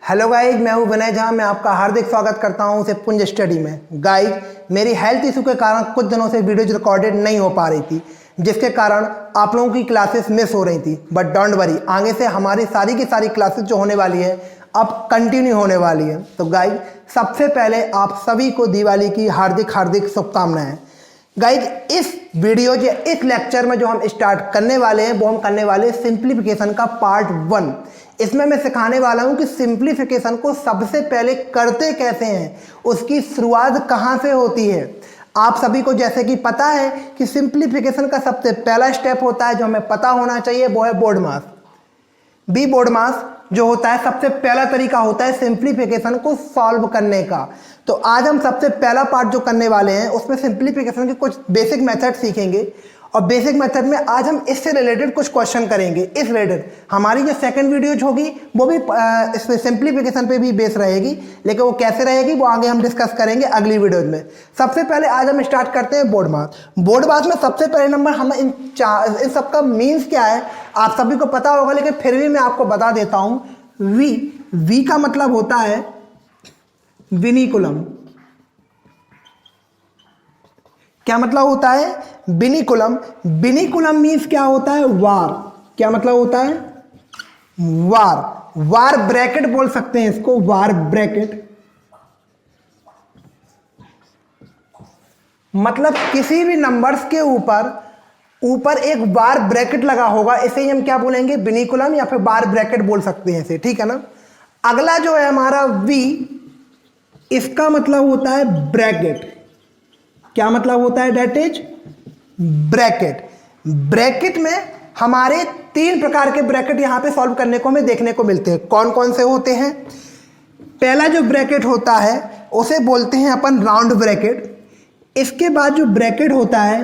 Hello guys, मैं हूं विनय झा। मैं आपका हार्दिक स्वागत करता हूं सिपुंज स्टडी में। गाइज, मेरी हेल्थ इशू के कारण कुछ दिनों से वीडियोज रिकॉर्डेड नहीं हो पा रही थी, जिसके कारण आप लोगों की क्लासेस मिस हो रही थी। बट डोंट वरी, आगे से हमारी सारी की सारी क्लासेस जो होने वाली है अब कंटिन्यू होने वाली है। तो गाइज, सबसे पहले आप सभी को दिवाली की हार्दिक हार्दिक शुभकामनाएं। गाइज, इस वीडियो या इस लेक्चर में जो हम स्टार्ट करने वाले हैं वो हम करने वाले हैं सिंप्लीफिकेशन का पार्ट 1। इसमें मैं सिखाने वाला हूं कि सिंप्लीफिकेशन को सबसे पहले करते कैसे हैं, उसकी शुरुआत कहां से होती है। आप सभी को जैसे कि पता है कि सिंप्लीफिकेशन का सबसे पहला स्टेप होता है जो हमें पता होना चाहिए, वो है बोर्ड मास। बी बोर्ड मास जो होता है सबसे पहला तरीका होता है सिंप्लीफिकेशन को सॉल्व करने का। तो आज हम सबसे पहला पार्ट जो करने वाले हैं उसमें सिंप्लीफिकेशन के कुछ बेसिक मेथड सीखेंगे, और बेसिक मेथड में आज हम इससे रिलेटेड कुछ क्वेश्चन करेंगे। इस रिलेटेड हमारी जो सेकंड वीडियोज होगी वो भी इसमें सिंप्लीफिकेशन पे भी बेस रहेगी, लेकिन वो कैसे रहेगी वो आगे हम डिस्कस करेंगे अगली वीडियोज में। सबसे पहले आज हम स्टार्ट करते हैं बोर्ड मास। बोर्ड मास में सबसे पहले नंबर हम इन सब का मीन्स क्या है आप सभी को पता होगा, लेकिन फिर भी मैं आपको बता देता हूं। वी का मतलब होता है विनिकुलम। क्या मतलब होता है? विनिकुलम। विनिकुलम मीन्स क्या होता है? वार। क्या मतलब होता है? वार। वार ब्रैकेट बोल सकते हैं इसको, वार ब्रैकेट। मतलब किसी भी नंबर्स के ऊपर एक बार ब्रैकेट लगा होगा, इसे ही हम क्या बोलेंगे? विनिकुलम या फिर बार ब्रैकेट बोल सकते हैं इसे, ठीक है ना। अगला जो है हमारा वी, इसका मतलब होता है ब्रैकेट। क्या मतलब होता है? That is bracket. ब्रैकेट में हमारे 3 प्रकार के ब्रैकेट यहां पे सॉल्व करने को हमें देखने को मिलते हैं। कौन कौन से होते हैं? पहला जो ब्रैकेट होता है उसे बोलते हैं अपन राउंड ब्रैकेट। इसके बाद जो ब्रैकेट होता है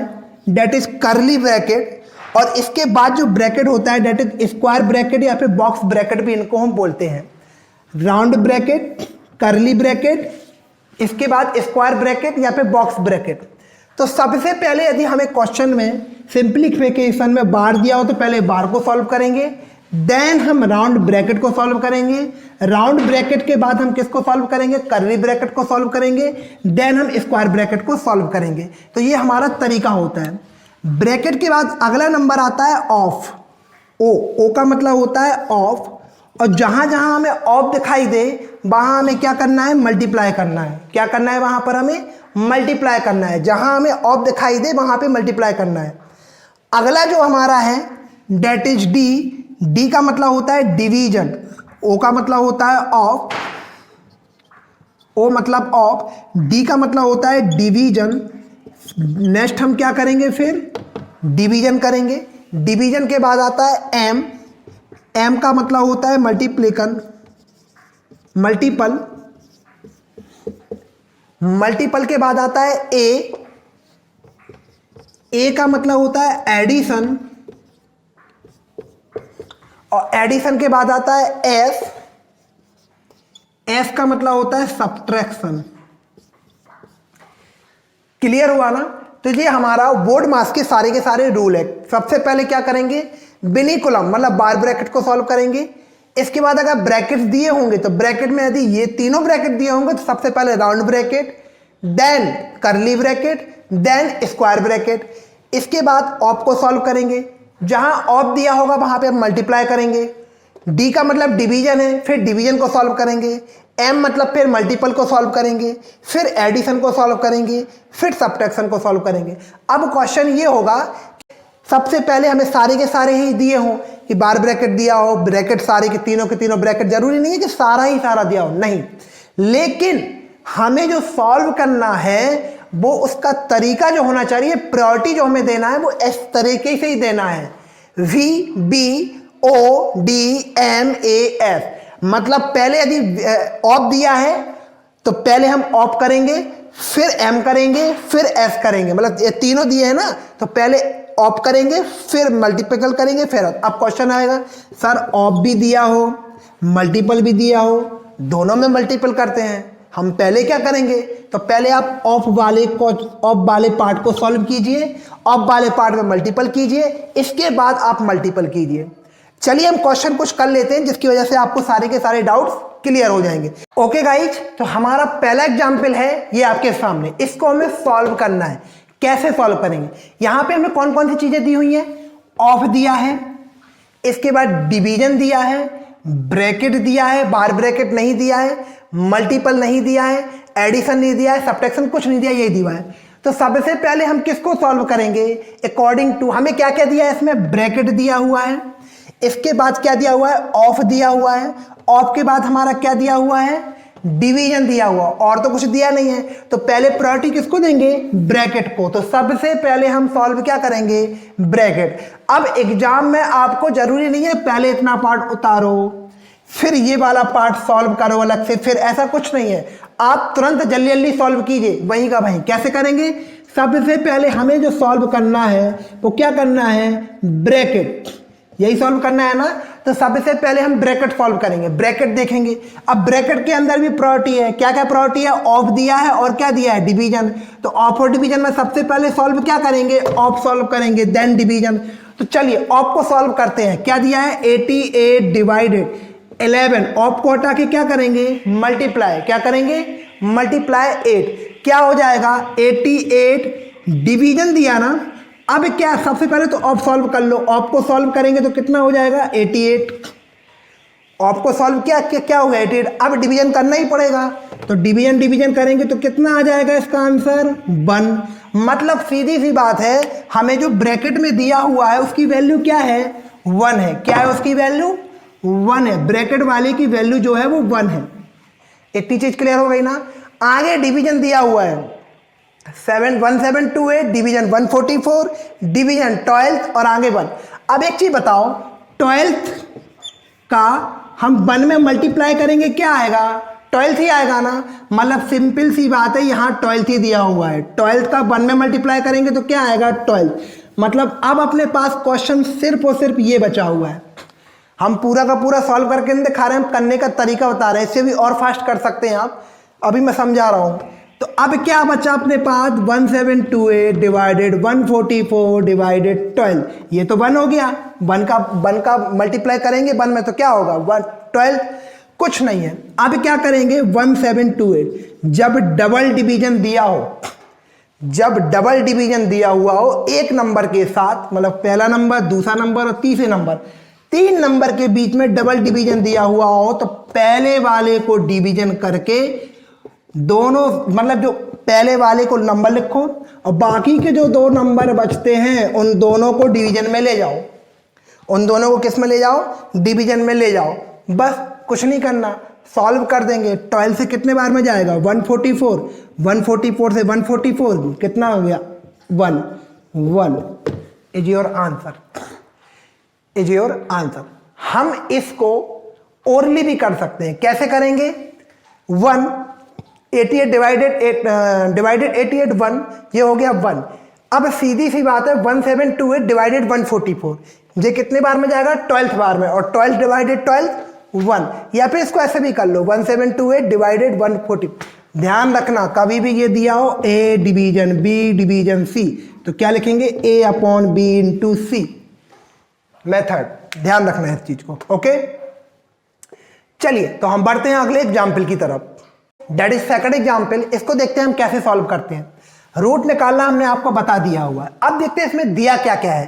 दैट इज कर्ली ब्रैकेट, और इसके बाद जो ब्रैकेट होता है दैट इज स्क्वायर ब्रैकेट या फिर बॉक्स ब्रैकेट भी इनको हम बोलते हैं। राउंड ब्रैकेट, कर्ली ब्रैकेट, इसके बाद स्क्वायर ब्रैकेट या फिर बॉक्स ब्रैकेट। तो सबसे पहले यदि हमें क्वेश्चन में सिंप्लीफिकेशन में बार दिया हो तो पहले बार को सॉल्व करेंगे, देन हम राउंड ब्रैकेट को सॉल्व करेंगे। राउंड ब्रैकेट के बाद हम किसको सॉल्व करेंगे? कर्ली ब्रैकेट को सॉल्व करेंगे, देन हम स्क्वायर ब्रैकेट को सॉल्व करेंगे। तो ये हमारा तरीका होता है। ब्रैकेट के बाद अगला नंबर आता है ऑफ। ओ का मतलब होता है ऑफ, और जहां जहां हमें ऑफ दिखाई दे वहां हमें क्या करना है? मल्टीप्लाई करना है। क्या करना है? वहां पर हमें मल्टीप्लाई करना है। जहां हमें ऑफ दिखाई दे वहां पे मल्टीप्लाई करना है। अगला जो हमारा है डेट इज डी। डी का मतलब होता है डिवीजन। ओ का मतलब होता है ऑफ, ओ मतलब ऑफ, डी का मतलब होता है डिवीजन। नेक्स्ट हम क्या करेंगे? फिर डिवीजन करेंगे। डिवीजन के बाद आता है एम। एम का मतलब होता है मल्टीप्लिकन, मल्टीपल। मल्टीपल के बाद आता है ए। ए का मतलब होता है एडिशन, और एडिशन के बाद आता है एस। एस का मतलब होता है सब्ट्रैक्शन। क्लियर हुआ ना? तो ये हमारा बोर्ड मास के सारे रूल है। सबसे पहले क्या करेंगे? विनिकुलम मतलब बार ब्रैकेट को सॉल्व करेंगे। इसके बाद अगर ब्रैकेट्स दिए होंगे तो ब्रैकेट में यदि ये तीनों ब्रैकेट दिए होंगे तो सबसे पहले round bracket, then curly bracket, then square bracket. इसके बाद ऑफ को सॉल्व करेंगे। जहां ऑफ दिया होगा वहां पे हम मल्टीप्लाई करेंगे। डी का मतलब डिवीजन है, फिर डिवीजन को सॉल्व करेंगे। एम मतलब फिर मल्टीपल को सॉल्व करेंगे, फिर एडिशन को सॉल्व करेंगे, फिर सब्ट्रैक्शन को सॉल्व करेंगे। अब क्वेश्चन ये होगा, सबसे पहले हमें सारे के सारे ही दिए हो कि बार ब्रैकेट दिया हो, ब्रैकेट सारे के तीनों ब्रैकेट, जरूरी नहीं है कि सारा ही सारा दिया हो, नहीं, लेकिन हमें जो सॉल्व करना है वो उसका तरीका जो होना चाहिए, प्रायोरिटी जो हमें देना है वो इस तरीके से ही देना है। V B O D M A F. मतलब पहले यदि ऑफ दिया है तो पहले हम ऑफ करेंगे, फिर एम करेंगे, फिर एस करेंगे। मतलब ये तीनों दिए हैं ना, तो पहले ऑफ करेंगे, फिर मल्टीपल करेंगे, फिर अब क्वेश्चन आएगा सर ऑफ भी दिया हो, मल्टीपल भी दिया हो, दोनों में मल्टीपल करते हैं, हम पहले क्या करेंगे? तो पहले आप ऑफ वाले पार्ट को सॉल्व कीजिए, ऑफ वाले पार्ट में मल्टीपल कीजिए, इसके बाद आप मल्टीपल कीजिए। चलिए हम क्वेश्चन कुछ कर लेते हैं जिसकी वजह से आपको सारे के सारे डाउट्स क्लियर हो जाएंगे। ओके गाइज, तो हमारा पहला एग्जाम्पल है ये आपके सामने, इसको हमें सॉल्व करना है। कैसे सॉल्व करेंगे? यहां पे हमें कौन कौन सी चीजें दी हुई हैं? ऑफ दिया है, इसके बाद डिवीजन दिया है, ब्रैकेट दिया है, बार ब्रैकेट नहीं दिया है, मल्टीपल नहीं दिया है, एडिशन नहीं दिया है, सब्ट्रैक्शन कुछ नहीं दिया, यही दिया है। तो सबसे पहले हम किसको सॉल्व करेंगे? अकॉर्डिंग टू हमें क्या क्या दिया है इसमें? ब्रैकेट दिया हुआ है, इसके बाद क्या दिया हुआ है? ऑफ दिया हुआ है, ऑफ के बाद हमारा क्या दिया हुआ है? डिवीजन दिया हुआ, और तो कुछ दिया नहीं है। तो पहले प्रायोरिटी किसको देंगे? ब्रैकेट को। तो सबसे पहले हम सॉल्व क्या करेंगे? ब्रैकेट। अब एग्जाम में आपको जरूरी नहीं है पहले इतना पार्ट उतारो फिर ये वाला पार्ट सॉल्व करो अलग से, फिर ऐसा कुछ नहीं है। आप तुरंत जल्दी जल्दी सॉल्व कीजिए, वहीं का वहीं। कैसे करेंगे? सबसे पहले हमें जो सॉल्व करना है वो क्या करना है? ब्रैकेट। यही सॉल्व करना है ना, तो सबसे पहले हम ब्रैकेट सॉल्व करेंगे, ब्रैकेट देखेंगे। अब ब्रैकेट के अंदर भी प्रायोरिटी है, क्या क्या प्रायोरिटी है? ऑफ दिया है और क्या दिया है? डिवीजन। तो ऑफ और डिवीजन में सबसे पहले सॉल्व क्या करेंगे? ऑफ सॉल्व करेंगे, देन डिवीजन। तो चलिए ऑफ को सॉल्व करते हैं। क्या दिया है? 88 डिवाइडेड 11। ऑफ को हटा के क्या करेंगे? मल्टीप्लाई। क्या करेंगे? मल्टीप्लाई 8। क्या हो जाएगा? 88। डिवीजन दिया ना, अब क्या सबसे पहले तो ऑफ सॉल्व कर लो। ऑफ को सॉल्व करेंगे तो कितना हो जाएगा? 88। ऑफ को सॉल्व किया, क्या हो गया? 88। अब डिवीजन करना ही पड़ेगा, तो डिवीजन करेंगे तो कितना आ जाएगा इसका आंसर? 1। मतलब सीधी सी बात है, हमें जो ब्रैकेट में दिया हुआ है उसकी वैल्यू क्या है? 1 है। क्या है उसकी वैल्यू? 1 है। ब्रैकेट वाले की वैल्यू जो है वो 1 है। इतनी चीज क्लियर हो गई ना। आगे डिवीजन दिया हुआ है 1728, डिवीजन 144, डिवीजन 12 और आगे 1। अब एक चीज बताओ, 12 का हम 1 में मल्टीप्लाई करेंगे क्या आएगा? 12 ही आएगा ना। मतलब सिंपल सी बात है, यहाँ 12 ही दिया हुआ है। 12 का 1 में मल्टीप्लाई करेंगे तो क्या आएगा? 12। मतलब अब अपने पास क्वेश्चन सिर्फ और सिर्फ ये बचा हुआ है। हम पूरा का पूरा सॉल्व करके नहीं दिखा रहे हैं, हम करने का तरीका बता रहे हैं। इससे भी और फास्ट कर सकते हैं आप, अभी मैं समझा रहा हूं। तो अब क्या बचा अपने पास? 1728 डिवाइडेड 144 डिवाइडेड 12। ये तो 1 हो गया। 1 का मल्टीप्लाई करेंगे 1 में तो क्या होगा? 12। कुछ नहीं है। अब क्या करेंगे? 1728 जब डबल डिवीजन दिया हो, जब डबल डिवीजन दिया हुआ हो एक नंबर के साथ, मतलब पहला नंबर, दूसरा नंबर और तीसरे नंबर, 3 नंबर के बीच में डबल डिवीजन दिया हुआ हो, तो पहले वाले को डिवीजन करके दोनों, मतलब जो पहले वाले को नंबर लिखो और बाकी के जो 2 नंबर बचते हैं उन दोनों को डिवीजन में ले जाओ। उन दोनों को किस में ले जाओ? डिवीजन में ले जाओ। बस कुछ नहीं करना, सॉल्व कर देंगे। 12 से कितने बार में जाएगा? 144। 144 से 144 कितना हो गया? 1 is your answer, is your answer. हम इसको ओरली भी कर सकते हैं। कैसे करेंगे? 88 डिवाइडेड 88 1, ये हो गया 1। अब सीधी सी बात है, 1728 डिवाइडेड 144, ये कितने बार में जाएगा? 12th बार में। और 12 डिवाइडेड 12 1, या फिर इसको ऐसे भी कर लो 1728 डिवाइडेड 140। ध्यान रखना, कभी भी ये दिया हो ए डिवीजन बी डिवीजन सी, तो क्या लिखेंगे? ए अपॉन बी इंटू सी मेथड। ध्यान रखना है इस चीज को। ओके, चलिए तो हम बढ़ते हैं अगले एग्जाम्पल की तरफ। That is second example. इसको देखते हैं हम कैसे सॉल्व करते हैं। रूट निकालना हमने आपको बता दिया हुआ है। अब देखते हैं इसमें दिया क्या क्या है।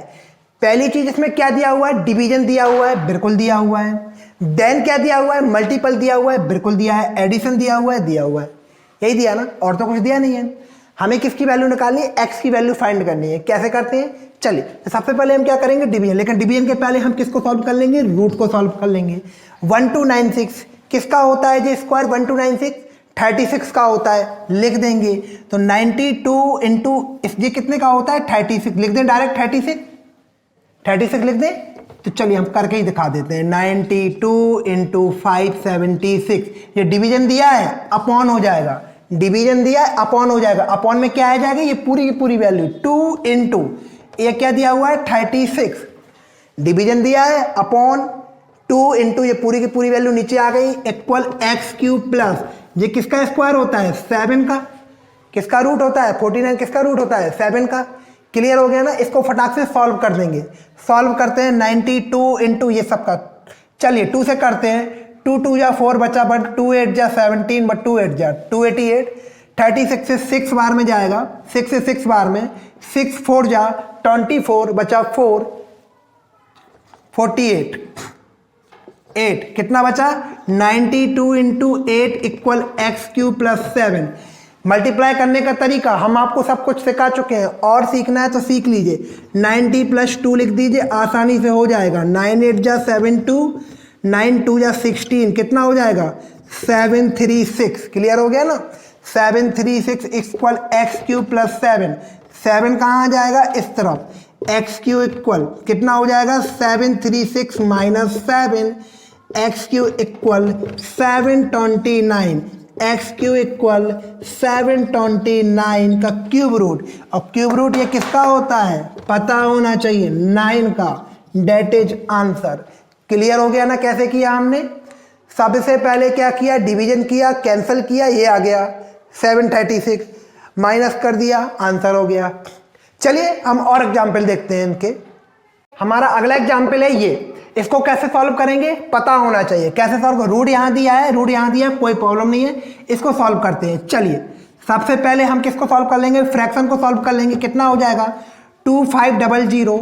पहली चीज इसमें क्या दिया हुआ है? डिवीजन दिया हुआ है, बिल्कुल दिया हुआ है। देन क्या दिया हुआ है? मल्टीपल दिया हुआ है, बिल्कुल दिया है। एडिशन दिया हुआ है, दिया हुआ है। यही दिया ना, और तो कुछ दिया नहीं है। हमें किसकी वैल्यू निकालनी है? एक्स की वैल्यू फाइंड करनी है। कैसे करते हैं? चलिए तो सबसे पहले हम क्या करेंगे? डिवीजन। लेकिन डिवीजन के पहले हम किसको सॉल्व कर लेंगे? रूट को सॉल्व कर लेंगे। 1296 किसका होता है? जो स्क्वायर 1296 36 का होता है, लिख देंगे। तो 92 इंटू ये कितने का होता है? 36 लिख दें डायरेक्ट। 36 लिख दें। तो चलिए हम करके ही दिखा देते हैं। 92 इंटू 576, ये डिवीजन दिया है, अपॉन हो जाएगा। डिवीजन दिया है, अपॉन हो जाएगा। अपॉन में क्या आ जाएगा? ये पूरी की पूरी वैल्यू 2 इंटू ये क्या दिया हुआ है? 36। डिवीजन दिया है, अपॉन 2 इंटू ये पूरी की पूरी वैल्यू नीचे आ गई, इक्वल x³ प्लस ये किसका स्क्वायर होता है? 7 का। किसका रूट होता है? 49 किसका रूट होता है? 7 का। क्लियर हो गया ना। इसको फटाक से सॉल्व कर देंगे। सॉल्व करते हैं 92 इंटू ये सब का, चलिए 2 से करते हैं। 2 2 जा 4 बचा, बट 2 8 जा 17, बट 2 8 जा 288। 36 से 6 बार में जाएगा, 6 से 6 बार में, 6 4 जा 24 बचा 4, 48 8 कितना बचा 92 into 8 equal x Q plus 7। Multiply करने का तरीका हम आपको सब कुछ सिखा चुके हैं, और सीखना है तो सीख लीजिए। 90 प्लस 2 लिख दीजिए, आसानी से हो जाएगा। 9 8 जा 72, 9 2 जा 16 कितना हो जाएगा 736। क्लियर हो गया ना। 736 इक्वल एक्स क्यू प्लस 7। 7 कहाँ आ जाएगा इस तरफ, एक्स क्यू इक्वल कितना हो जाएगा 736 minus 7, x Q equal 729, x Q equal 729 का क्यूब रूट। और क्यूब रूट ये किसका होता है पता होना चाहिए, 9 का। Date is answer. क्लियर हो गया ना कैसे किया हमने। सबसे पहले क्या किया, डिवीजन किया, कैंसिल किया, ये आ गया 736, माइनस कर दिया, आंसर हो गया। चलिए हम और एग्जाम्पल देखते हैं इनके। हमारा अगला एग्जाम्पल है ये। इसको कैसे सॉल्व करेंगे पता होना चाहिए। कैसे सॉल्व, रूट यहाँ दिया है, रूट यहाँ दिया है, कोई प्रॉब्लम नहीं है। इसको सॉल्व करते हैं। चलिए सबसे पहले हम किसको सॉल्व कर लेंगे, फ्रैक्शन को सॉल्व कर लेंगे। कितना हो जाएगा 2500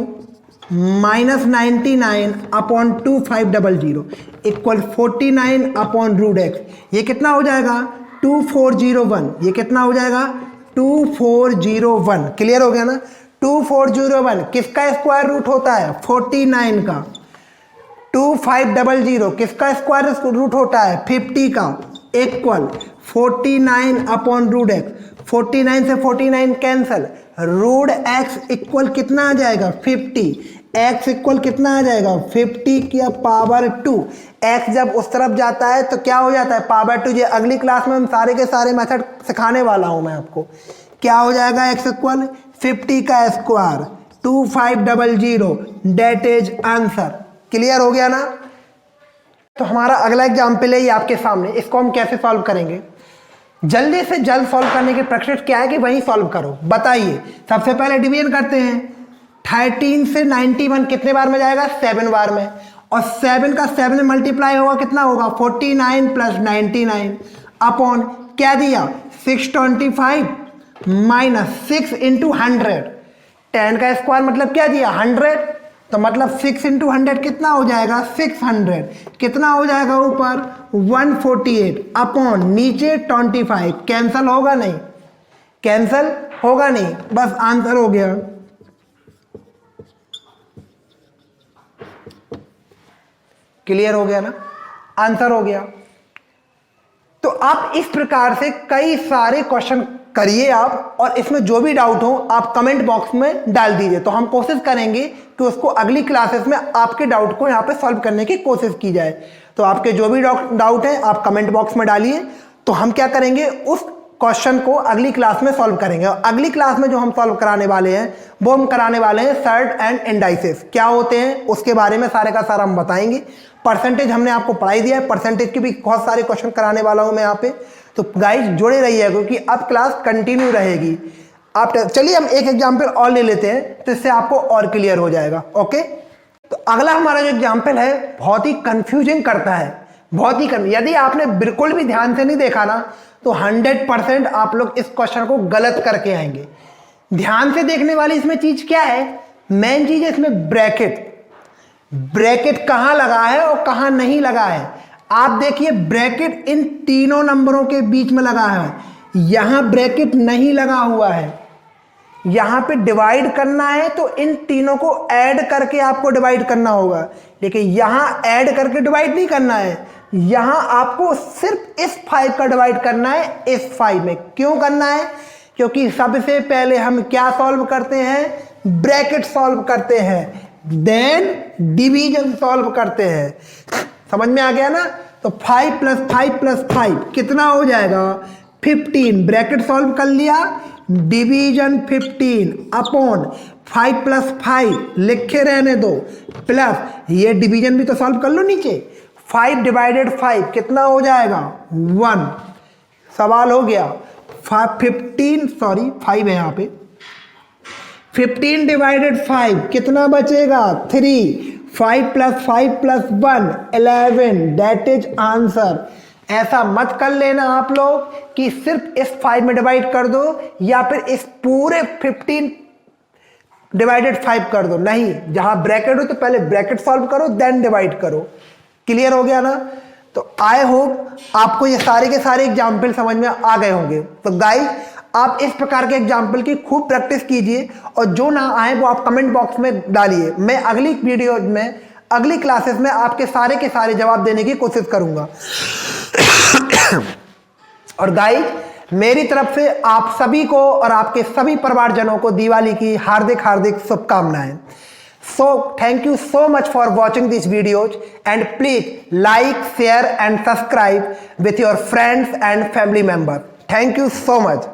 minus 99 upon 2500 equal 49 upon root x. ये कितना हो जाएगा 2401। ये कितना हो जाएगा 2401। क्लियर हो गया ना। 2401 किसका स्क्वायर रूट होता है 49 का। 2500 किसका स्क्वायर रूट होता है 50 का, इक्वल 49 अपॉन रूट एक्स। 49 से 49 कैंसल, रूट एक्स इक्वल कितना आ जाएगा 50, एक्स इक्वल कितना आ जाएगा 50 की पावर 2। एक्स जब उस तरफ जाता है तो क्या हो जाता है पावर 2। ये अगली क्लास में हम सारे के सारे मेथड सिखाने वाला हूं मैं आपको। क्या हो जाएगा एक्स इक्वल 50 का square 2500, that is answer. Clear हो गया ना। तो हमारा अगला एग्जाम्पल है ये आपके सामने। इसको हम कैसे सॉल्व करेंगे, जल्दी से जल्द सॉल्व करने की प्रैक्टिस क्या है कि वही सॉल्व करो। बताइए सबसे पहले डिवीजन करते हैं। 13 से 91 कितने बार में जाएगा 7 बार में, और 7 का 7 में मल्टीप्लाई होगा कितना होगा 49 प्लस 99 अपॉन क्या दिया 625 माइनस 6 इंटू 100। 10 का स्क्वायर मतलब क्या दिया 100, तो मतलब 6 इंटू 100 कितना हो जाएगा 600। कितना हो जाएगा ऊपर 148 अपॉन नीचे 25। कैंसल होगा नहीं, कैंसल होगा नहीं, बस आंसर हो गया। क्लियर हो गया ना, आंसर हो गया। तो आप इस प्रकार से कई सारे क्वेश्चन करिए आप, और इसमें जो भी डाउट हो आप कमेंट बॉक्स में डाल दीजिए। तो हम कोशिश करेंगे कि उसको अगली क्लासेस में आपके डाउट को यहाँ पे सॉल्व करने की कोशिश की जाए। तो आपके जो भी डाउट है आप कमेंट बॉक्स में डालिए, तो हम क्या करेंगे उस क्वेश्चन को अगली क्लास में सॉल्व करेंगे। और अगली क्लास में जो हम सॉल्व कराने वाले हैं वो हम कराने वाले हैं सर्ट एंड इंडाइसेस क्या होते हैं उसके बारे में सारे का सारा हम बताएंगे। परसेंटेज हमने आपको पढ़ाई दिया है, परसेंटेज के भी बहुत सारे क्वेश्चन कराने वाला हूं मैं यहाँ पे। तो गाइस जुड़े रहिए क्योंकि अब क्लास कंटिन्यू रहेगी। आप चलिए हम एक एग्जाम्पल और ले लेते हैं तो इससे आपको और क्लियर हो जाएगा। ओके, तो अगला हमारा जो एग्जाम्पल है बहुत ही कंफ्यूजिंग करता है, बहुत ही यदि आपने बिल्कुल भी ध्यान से नहीं देखा ना तो 100% आप लोग इस क्वेश्चन को गलत करके आएंगे। ध्यान से देखने वाली इसमें चीज क्या है, मेन चीज है इसमें ब्रैकेट। ब्रैकेट कहां लगा है और कहां नहीं लगा है। आप देखिए ब्रैकेट इन तीनों नंबरों के बीच में लगा है, यहां ब्रैकेट नहीं लगा हुआ है। यहां पे डिवाइड करना है तो इन तीनों को ऐड करके आपको डिवाइड करना होगा, लेकिन यहां ऐड करके डिवाइड नहीं करना है, यहां आपको सिर्फ इस 5 का डिवाइड करना है इस 5 में। क्यों करना है, क्योंकि सबसे पहले हम क्या सॉल्व करते हैं, ब्रैकेट सॉल्व करते हैं, देन डिवीजन सॉल्व करते हैं। समझ में आ गया ना। तो 5 प्लस 5 प्लस 5 कितना हो जाएगा 15। ब्रैकेट सॉल्व कर लिया, डिवीजन 15 अपॉन 5 प्लस 5 लिखे रहने दो, प्लस ये डिवीजन भी तो सॉल्व कर लो नीचे। 5 डिवाइडेड 5 कितना हो जाएगा 1। सवाल हो गया 5 है यहाँ पे 15 डिवाइडेड 5 कितना बचेगा 3, 5 + 5 + 1 11, दैट इज आंसर। ऐसा मत कर लेना आप लोग कि सिर्फ इस 5 में डिवाइड कर दो या फिर इस पूरे 15 डिवाइडेड 5 कर दो, नहीं, जहां ब्रैकेट हो तो पहले ब्रैकेट सॉल्व करो देन डिवाइड करो। क्लियर हो गया ना? तो आई होप आपको ये सारे के सारे एग्जाम्पल समझ में आ गए होंगे। तो गाइस आप इस प्रकार के एग्जाम्पल की खूब प्रैक्टिस कीजिए और जो ना आए वो आप कमेंट बॉक्स में डालिए। मैं अगली वीडियो में, अगली क्लासेस में आपके सारे के सारे जवाब देने की कोशिश करूंगा। और गाइस मेरी तरफ से आप सभी को और आपके सभी परिवारजनों को दिवाली की हार्दिक हार्दिक शुभकामनाएं। So thank you so much for watching these videos and please like, share and subscribe with your friends and family members. Thank you so much.